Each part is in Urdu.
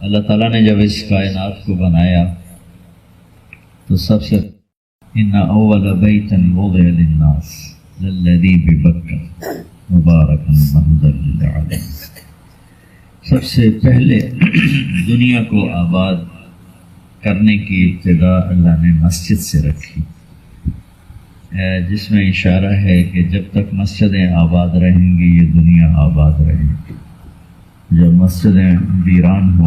اللہ تعالیٰ نے جب اس کائنات کو بنایا تو سب سے ان اول بیت وضع للناس للذی ببکہ مبارکا وہدی للعالمین، سب سے پہلے دنیا کو آباد کرنے کی ابتدا اللہ نے مسجد سے رکھی، جس میں اشارہ ہے کہ جب تک مسجدیں آباد رہیں گی یہ دنیا آباد رہے گی۔ جب مسجدیں ویران ہوں،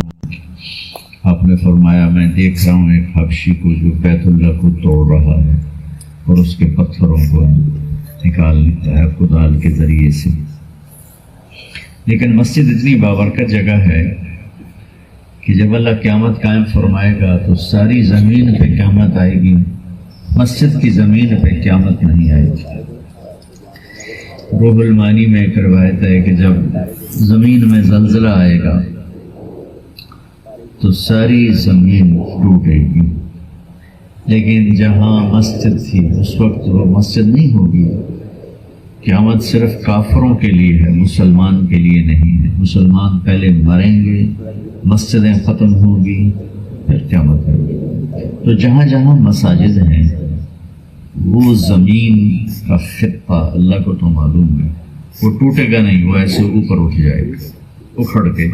آپ نے فرمایا میں دیکھ رہا ہوں ایک حبشی کو جو بیت اللہ کو توڑ رہا ہے اور اس کے پتھروں کو نکال لیتا ہے کدال کے ذریعے سے۔ لیکن مسجد اتنی بابرکت جگہ ہے کہ جب اللہ قیامت قائم فرمائے گا تو ساری زمین پہ قیامت آئے گی، مسجد کی زمین پہ قیامت نہیں آئے گی۔ روح المانی میں ایک روایت ہے کہ جب زمین میں زلزلہ آئے گا تو ساری زمین ٹوٹے گی، لیکن جہاں مسجد تھی اس وقت وہ مسجد نہیں ہوگی۔ قیامت صرف کافروں کے لیے ہے، مسلمان کے لیے نہیں ہے۔ مسلمان پہلے مریں گے، مسجدیں ختم ہوں گی، پھر قیامت ہوگی۔ تو جہاں جہاں مساجد ہیں وہ زمین کا خطہ اللہ کو تو معلوم ہے، وہ ٹوٹے گا نہیں، وہ ایسے اوپر اٹھ جائے گا اکھڑ کے،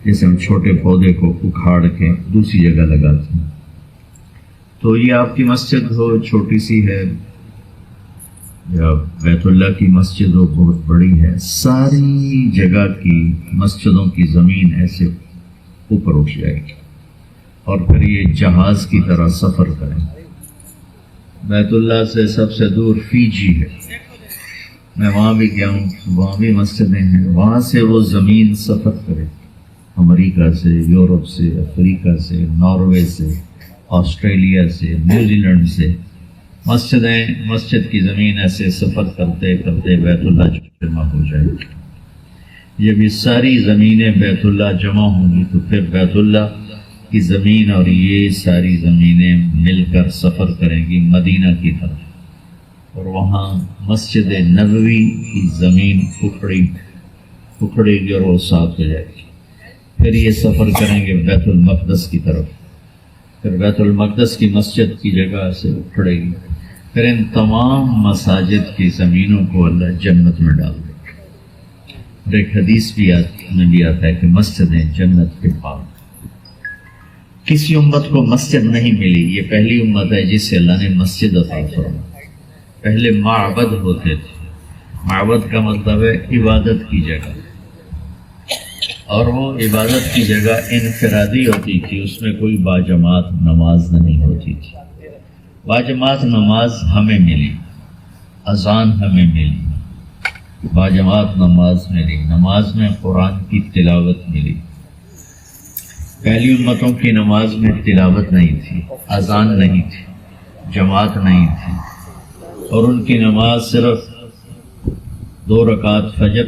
جیسے ہم چھوٹے پودے کو اکھاڑ کے دوسری جگہ لگاتے ہیں۔ تو یہ آپ کی مسجد ہو چھوٹی سی ہے یا بیت اللہ کی مسجد ہو بہت بڑی ہے، ساری جگہ کی مسجدوں کی زمین ایسے اوپر اٹھ جائے گی اور پھر یہ جہاز کی طرح سفر کریں۔ بیت اللہ سے سب سے دور فیجی ہے، میں وہاں بھی گیا ہوں، وہاں بھی مسجدیں ہیں، وہاں سے وہ زمین سفر کرے، امریکہ سے، یورپ سے، افریقہ سے، ناروے سے، آسٹریلیا سے، نیوزی لینڈ سے مسجد کی زمین ایسے سفر کرتے کرتے بیت اللہ جمع ہو جائے گی۔ جب یہ ساری زمینیں بیت اللہ جمع ہوں گی تو پھر بیت اللہ کی زمین اور یہ ساری زمینیں مل کر سفر کریں گی مدینہ کی طرف، اور وہاں مسجد نبوی کی زمین اکھڑے گی اور وہ ساتھ ہو جائے گی۔ پھر یہ سفر کریں گے بیت المقدس کی طرف، پھر بیت المقدس کی مسجد کی جگہ سے اکھڑے گی، پھر ان تمام مساجد کی زمینوں کو اللہ جنت میں ڈال دے گا۔ اور ایک حدیث میں بھی آتا ہے کہ مسجدیں جنت کے پاس۔ کسی امت کو مسجد نہیں ملی، یہ پہلی امت ہے جسے اللہ نے مسجد عطا فرمائی۔ پہلے معبد ہوتے تھے، معبد کا مطلب ہے عبادت کی جگہ، اور وہ عبادت کی جگہ انفرادی ہوتی تھی، اس میں کوئی باجماعت نماز نہیں ہوتی تھی۔ باجماعت نماز ہمیں ملی، اذان ہمیں ملی، باجماعت نماز ملی، نماز میں قرآن کی تلاوت ملی۔ پہلی امتوں کی نماز میں تلاوت نہیں تھی، اذان نہیں تھی، جماعت نہیں تھی، اور ان کی نماز صرف 2 رکعت فجر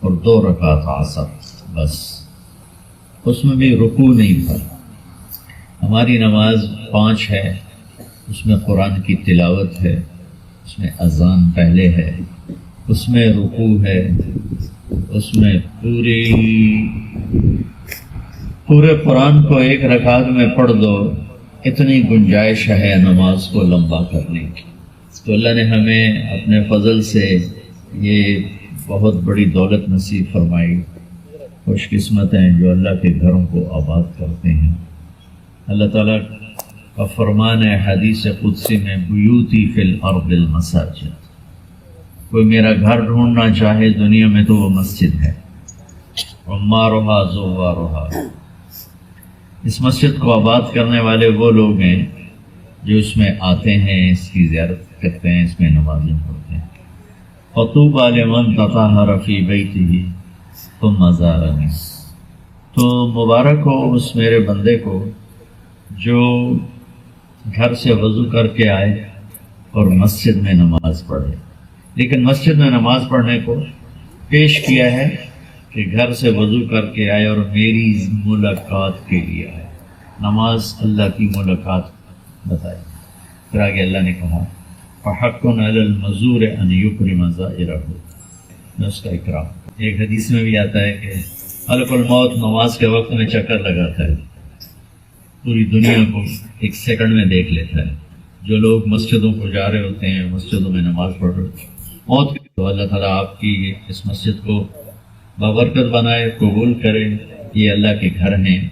اور 2 رکعت عصر، بس اس میں بھی رکوع نہیں تھا۔ ہماری نماز 5 ہے، اس میں قرآن کی تلاوت ہے، اس میں اذان پہلے ہے، اس میں رکوع ہے، اس میں پورے قرآن کو 1 رکعت میں پڑھ دو، اتنی گنجائش ہے نماز کو لمبا کرنے کی۔ تو اللہ نے ہمیں اپنے فضل سے یہ بہت بڑی دولت نصیب فرمائی۔ خوش قسمت ہیں جو اللہ کے گھروں کو آباد کرتے ہیں۔ اللہ تعالیٰ کا فرمان ہے حدیث قدسی میں، بیوتی فی الارض المساجد، کوئی میرا گھر ڈھونڈنا چاہے دنیا میں تو وہ مسجد ہے، عمارہا زوارہا، اس مسجد کو آباد کرنے والے وہ لوگ ہیں جو اس میں آتے ہیں، اس کی زیارت کرتے ہیں، اس میں نمازیں پڑھتے ہیں۔ فطوبی لمن تطہر فی بیتہ ثم زارنی، تو مبارک ہو اس میرے بندے کو جو گھر سے وضو کر کے آئے اور مسجد میں نماز پڑھے۔ لیکن مسجد میں نماز پڑھنے کو پیش کیا ہے کہ گھر سے وضو کر کے آئے اور میری ملاقات کے لیے آئے، نماز اللہ کی ملاقات بتائی۔ پھر آگے اللہ نے کہا فحق علی المزور ان یکرم زائرہ، میں اس کا اکرام۔ ایک حدیث میں بھی آتا ہے کہ ملک الموت نماز کے وقت میں چکر لگاتا ہے، پوری دنیا کو ایک سیکنڈ میں دیکھ لیتا ہے. جو لوگ مسجدوں کو جا رہے ہوتے ہیں، مسجدوں میں نماز پڑھ رہے ہوتے ہیں، موت کی تو اللہ تعالیٰ آپ کی اس مسجد کو بابرکت بنائے، قبول کرے. یہ اللہ کے گھر ہیں،